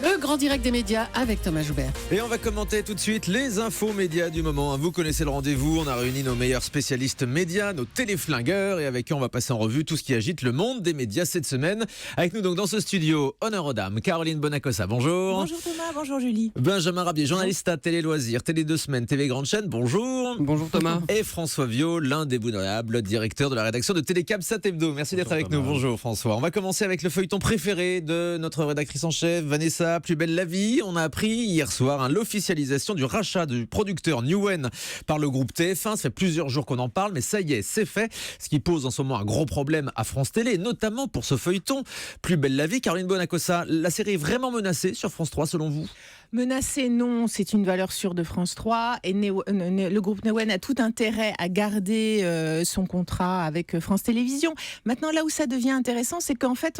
Le grand direct des médias avec Thomas Joubert. Et on va commenter tout de suite les infos médias du moment. Vous connaissez le rendez-vous, on a réuni nos meilleurs spécialistes médias, nos téléflingueurs, et avec qui on va passer en revue tout ce qui agite le monde des médias cette semaine. Avec nous donc dans ce studio, honneur aux dames, Caroline Bonacossa, bonjour. Bonjour Thomas, bonjour Julie. Benjamin Rabier, journaliste à Télé Loisirs, Télé 2 Semaines, TV Grande Chaîne, bonjour. Bonjour Thomas. Et François Viau, l'indéboulonnable directeur de la rédaction de Télécab Sathebdo. Merci d'être avec nous, bonjour François. On va commencer avec le feuilleton préféré de notre rédactrice en chef, Vanessa, Plus belle la vie. On a appris hier soir l'officialisation du rachat du producteur Newen par le groupe TF1. Ça fait plusieurs jours qu'on en parle, mais ça y est, c'est fait. Ce qui pose en ce moment un gros problème à France Télé, notamment pour ce feuilleton Plus belle la vie. Caroline Bonacossa, la série est vraiment menacée sur France 3 selon vous ? Menacé, non, c'est une valeur sûre de France 3 et le groupe Newen a tout intérêt à garder son contrat avec France Télévisions. Maintenant, là où ça devient intéressant, c'est qu'en fait,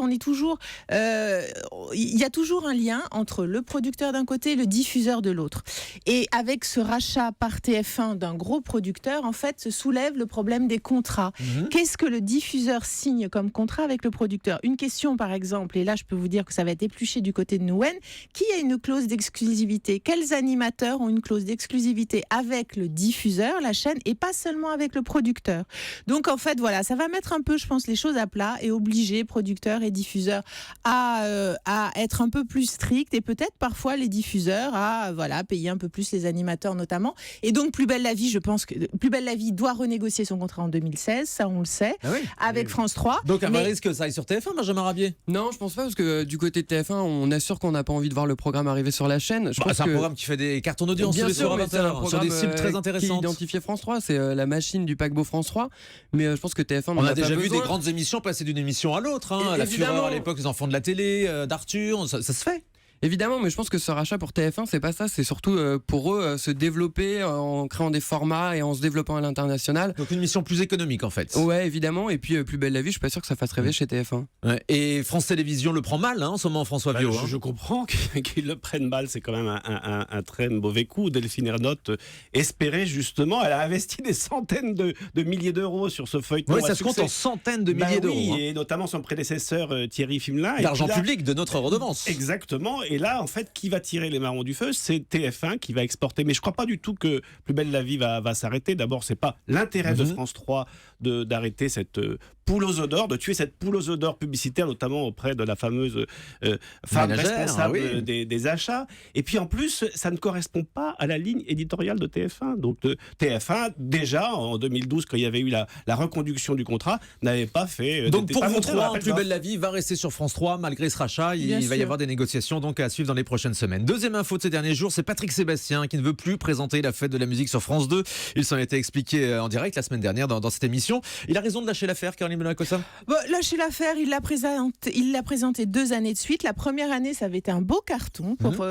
il y a toujours un lien entre le producteur d'un côté et le diffuseur de l'autre. Et avec ce rachat par TF1 d'un gros producteur, en fait, se soulève le problème des contrats. Qu'est-ce que le diffuseur signe comme contrat avec le producteur ? Une question, par exemple, et là, je peux vous dire que ça va être épluché du côté de Newen, qui a une clause d'exclusivité ? Quels animateurs ont une clause d'exclusivité avec le diffuseur, la chaîne, et pas seulement avec le producteur. Donc en fait, voilà, ça va mettre un peu, je pense, les choses à plat et obliger producteurs et diffuseurs à être un peu plus stricts et peut-être parfois les diffuseurs à payer un peu plus les animateurs notamment. Et donc Plus belle la vie, je pense que Plus belle la vie doit renégocier son contrat en 2016, ça on le sait, avec France 3. Donc un risque que ça aille sur TF1, Benjamin Rabier ? Non, je pense pas, parce que du côté de TF1, on assure qu'on n'a pas envie de voir le programme arriver sur la chaîne. C'est un programme qui fait des cartons d'audience tous les soirs à 20h, sur des cibles très intéressantes. Qui identifiait France 3, c'est la machine du paquebot France 3. Mais je pense que TF1 on a déjà vu des grandes émissions passer d'une émission à l'autre. La Fureur à l'époque, les enfants de la télé, d'Arthur, ça se fait. Évidemment, mais je pense que ce rachat pour TF1, c'est pas ça, c'est surtout pour eux se développer en créant des formats et en se développant à l'international. Donc une mission plus économique en fait. Ouais, évidemment, et puis Plus belle la vie, je suis pas sûr que ça fasse rêver chez TF1. Ouais. Et France Télévisions le prend mal en ce moment, François Viau. Je comprends qu'ils le prennent mal, c'est quand même un très mauvais coup. Delphine Ernotte espérait justement, elle a investi des centaines de milliers d'euros sur ce feuilleton. Oui, ça se compte en centaines de milliers d'euros. Et notamment son prédécesseur Thierry Fimelin. L'argent public de notre redevance. Exactement. Et là, en fait, qui va tirer les marrons du feu ? C'est TF1 qui va exporter. Mais je ne crois pas du tout que Plus belle la vie va s'arrêter. D'abord, c'est pas l'intérêt de France 3 d'arrêter cette poule aux œufs d'or, de tuer cette poule aux œufs d'or publicitaire, notamment auprès de la fameuse femme responsable des achats. Et puis en plus, ça ne correspond pas à la ligne éditoriale de TF1. Donc TF1, déjà en 2012, quand il y avait eu la reconduction du contrat, n'avait pas fait... Donc pour vous trois, Plus belle la vie va rester sur France 3 malgré ce rachat. Il va y avoir des négociations donc à suivre dans les prochaines semaines. Deuxième info de ces derniers jours, c'est Patrick Sébastien qui ne veut plus présenter la fête de la musique sur France 2. Il s'en était expliqué en direct la semaine dernière dans cette émission. Il a raison de lâcher l'affaire, Caroline Bonacossa ? Lâcher l'affaire, il l'a présenté 2 années de suite. La première année, ça avait été un beau carton pour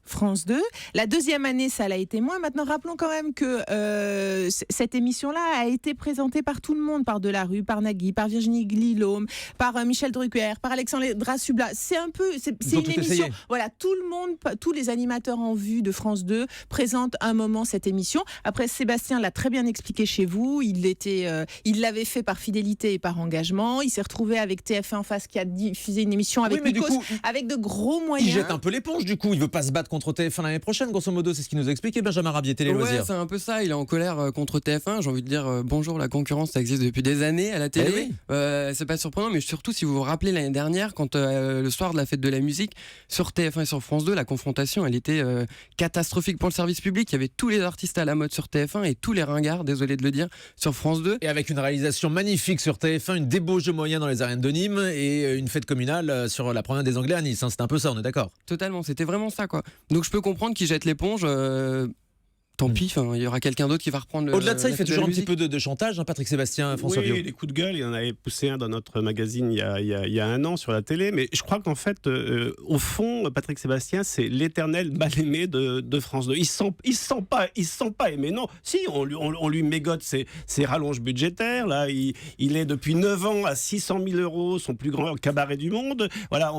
France 2. La deuxième année, ça l'a été moins. Maintenant, rappelons quand même que cette émission-là a été présentée par tout le monde, par Delarue, par Nagui, par Virginie Guillaume, par Michel Drucker, par Alexandra Subla. C'est une émission. Voilà, tout le monde, tous les animateurs en vue de France 2 présentent un moment cette émission. Après, Sébastien l'a très bien expliqué chez vous. Il l'avait fait par fidélité et par engagement. Il s'est retrouvé avec TF1 en face qui a diffusé une émission avec avec de gros moyens. Il jette un peu l'éponge du coup. Il veut pas se battre contre TF1 l'année prochaine, grosso modo. C'est ce qu'il nous a expliqué Benjamin Rabier, Télé Loisirs. Ouais, c'est un peu ça. Il est en colère contre TF1. J'ai envie de dire bonjour, la concurrence, ça existe depuis des années à la télé. C'est pas surprenant, mais surtout si vous vous rappelez l'année dernière, quand le soir de la fête de la musique, sur TF1 et sur France 2, la confrontation, elle était catastrophique pour le service public. Il y avait tous les artistes à la mode sur TF1 et tous les ringards, désolé de le dire, sur France 2. Et avec une réalisation magnifique sur TF1, une débauche de moyens dans les arènes de Nîmes et une fête communale sur la promenade des Anglais à Nice. C'est un peu ça, on est d'accord ? Totalement, c'était vraiment ça, quoi. Donc je peux comprendre qu'il jette l'éponge. Tant pis, il y aura quelqu'un d'autre qui va reprendre. Au-delà de ça, il fait toujours un petit peu de chantage, Patrick Sébastien, François Viau. Oui, des coups de gueule, il en avait poussé un dans notre magazine il y a 1 an sur la télé. Mais je crois qu'en fait, au fond, Patrick Sébastien, c'est l'éternel mal-aimé de France 2. Il se sent pas aimé. Non, si, on lui mégote ses rallonges budgétaires. Là, il est depuis 9 ans à 600 000 €, son plus grand cabaret du monde. Voilà,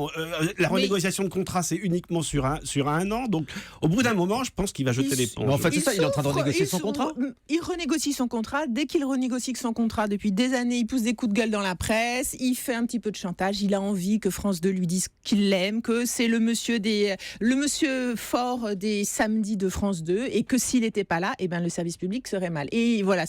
la renégociation de contrat, c'est uniquement sur un an. Donc, au bout d'un moment, je pense qu'il va jeter l'éponge. En fait, c'est ça ça, il est en train de renégocier son contrat. Il renégocie son contrat. Dès qu'il renégocie son contrat, depuis des années, il pousse des coups de gueule dans la presse. Il fait un petit peu de chantage. Il a envie que France 2 lui dise qu'il l'aime, que c'est le monsieur fort des samedis de France 2 et que s'il n'était pas là, le service public serait mal. Et voilà,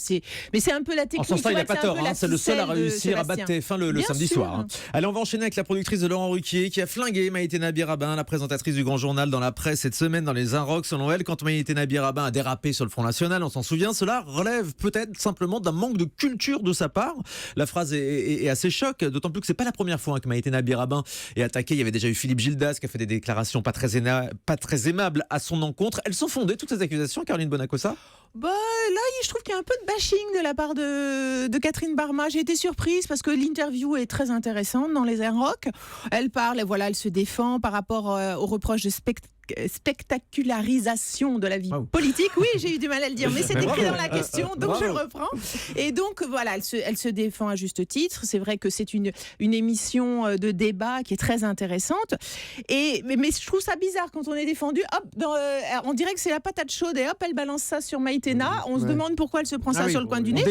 mais c'est un peu la technique. En ce sens-là, il n'a pas tort. C'est le seul à réussir à battre TF1 le samedi soir. Allez, on va enchaîner avec la productrice de Laurent Ruquier qui a flingué Maïté Nabire-Rabin, la présentatrice du Grand Journal dans la presse cette semaine dans les Inrocks. Selon elle, quand Maïté Nabire-Rabin a dérapé sur le Front National, on s'en souvient, cela relève peut-être simplement d'un manque de culture de sa part. La phrase est assez choc, d'autant plus que c'est pas la première fois que Maïté Nabire-Rabin est attaquée. Il y avait déjà eu Philippe Gildas qui a fait des déclarations pas très aimables à son encontre. Elles sont fondées, toutes ces accusations, Caroline Bonacossa? Là, je trouve qu'il y a un peu de bashing de la part de Catherine Barma. J'ai été surprise parce que l'interview est très intéressante dans les Airrock. Elle parle, et voilà, elle se défend par rapport aux reproches de spectacularisation de la vie politique. Oui, j'ai eu du mal à le dire, mais c'est écrit dans la question, donc je le reprends. Et donc, voilà, elle se défend à juste titre. C'est vrai que c'est une émission de débat qui est très intéressante. Mais je trouve ça bizarre quand on est défendu. On dirait que c'est la patate chaude et hop, elle balance ça sur Maïtena. On se demande pourquoi elle se prend ça sur le coin du nez.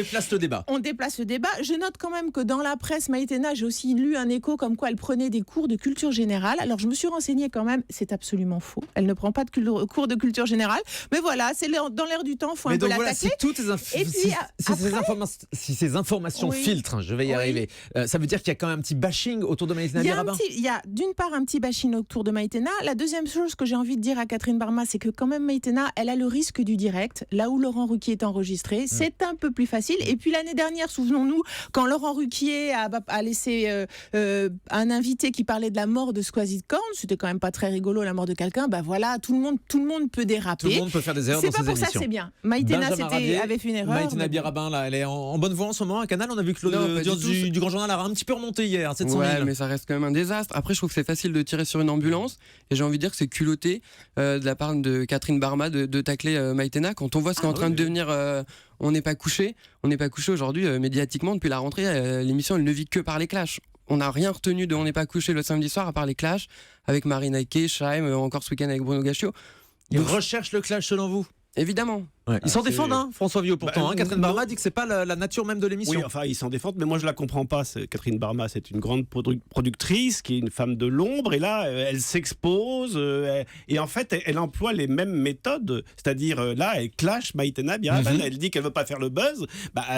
On déplace le débat. Je note quand même que dans la presse, Maïtena, j'ai aussi lu un écho comme quoi elle prenait des cours de culture générale. Alors, je me suis renseignée quand même, c'est absolument faux. Elle ne prend pas de cours de culture générale. Mais voilà, c'est dans l'air du temps, il faut un peu l'attaquer. Si ces informations filtrent, je vais y arriver, ça veut dire qu'il y a quand même un petit bashing autour de Maïtena Nabire-Rabin. Il y a d'une part un petit bashing autour de Maïtena. La deuxième chose que j'ai envie de dire à Catherine Barma, c'est que quand même Maïtena, elle a le risque du direct. Là où Laurent Ruquier est enregistré, c'est un peu plus facile. Et puis l'année dernière, souvenons-nous, quand Laurent Ruquier a laissé un invité qui parlait de la mort de Squazy Korn, c'était quand même pas très rigolo la mort de quelqu'un. Voilà, tout le monde peut déraper. Tout le monde peut faire des erreurs dans ses émissions. C'est pas pour ça, c'est bien. Maïtena avait fait une erreur. Maïté Nabire-Rabin, là, elle est en bonne voie en ce moment à Canal. On a vu que l'audience du Grand Journal a un petit peu remonté hier, 700 000. Ouais, mais ça reste quand même un désastre. Après, je trouve que c'est facile de tirer sur une ambulance. Et j'ai envie de dire que c'est culotté de la part de Catherine Barma de tacler Maïtena. Quand on voit ce qu'est en train de devenir On n'est pas couché. On n'est pas couché aujourd'hui médiatiquement depuis la rentrée. L'émission, elle ne vit que par les clashs. On n'a rien retenu de On n'est pas couché le samedi soir à part les clashs avec Marine Aike, Chaim, encore ce week-end avec Bruno Gaccio. Ils recherchent le clash selon vous? Évidemment. Ils s'en défendent, François Villot, pourtant. Catherine Barma dit que c'est pas la nature même de l'émission. Oui, enfin, ils s'en défendent, mais moi je la comprends pas. Catherine Barma, c'est une grande productrice qui est une femme de l'ombre, et là, elle s'expose, et en fait, elle emploie les mêmes méthodes. C'est-à-dire, là, elle clash Maïtena Nabire-Rabin, elle dit qu'elle veut pas faire le buzz.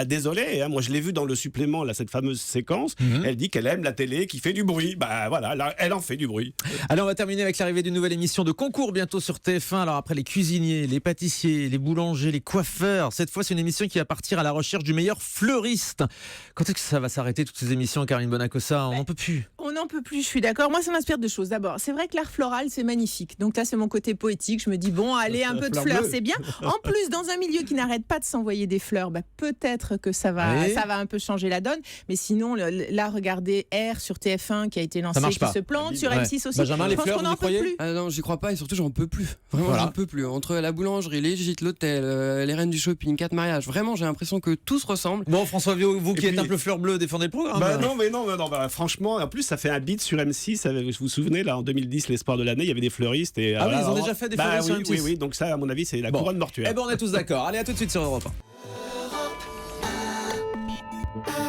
Désolé, moi je l'ai vu dans le supplément, là, cette fameuse séquence. Elle dit qu'elle aime la télé qui fait du bruit. Voilà, là, elle en fait du bruit. Alors, on va terminer avec l'arrivée d'une nouvelle émission de concours bientôt sur TF1. Alors, après les cuisiniers, les pâtissiers, les boulangers, les coiffeurs. Cette fois, c'est une émission qui va partir à la recherche du meilleur fleuriste. Quand est-ce que ça va s'arrêter, toutes ces émissions, Caroline Bonacossa? On n'en peut plus. On n'en peut plus, je suis d'accord. Moi, ça m'inspire deux choses. D'abord, c'est vrai que l'art floral, c'est magnifique. Donc là, c'est mon côté poétique. Je me dis, bon, allez, un peu de fleurs, c'est bien. En plus, dans un milieu qui n'arrête pas de s'envoyer des fleurs, peut-être que ça va un peu changer la donne. Mais sinon, là, regardez R sur TF1 qui a été lancé, qui se plante, sur M6 aussi. Benjamin, les fleurs, vous y croyez? Non, j'y crois pas, et surtout, j'en peux plus. Vraiment, j'en peux plus. Entre la boulangerie, les gîtes, l'hôtel, les reines du shopping, 4 mariages, vraiment, j'ai l'impression que tout se ressemble. Bon, François Villot, vous qui êtes un peu fleur bleue, défendez le programme. Non, franchement, en plus, ça fait un beat sur M6. Vous vous souvenez, là, en 2010, l'espoir de l'année, il y avait des fleuristes. Et, ils ont déjà fait des fleuristes sur M6. Oui, donc ça, à mon avis, c'est la couronne mortuaire. On est tous d'accord. Allez, à tout de suite sur Europe 1.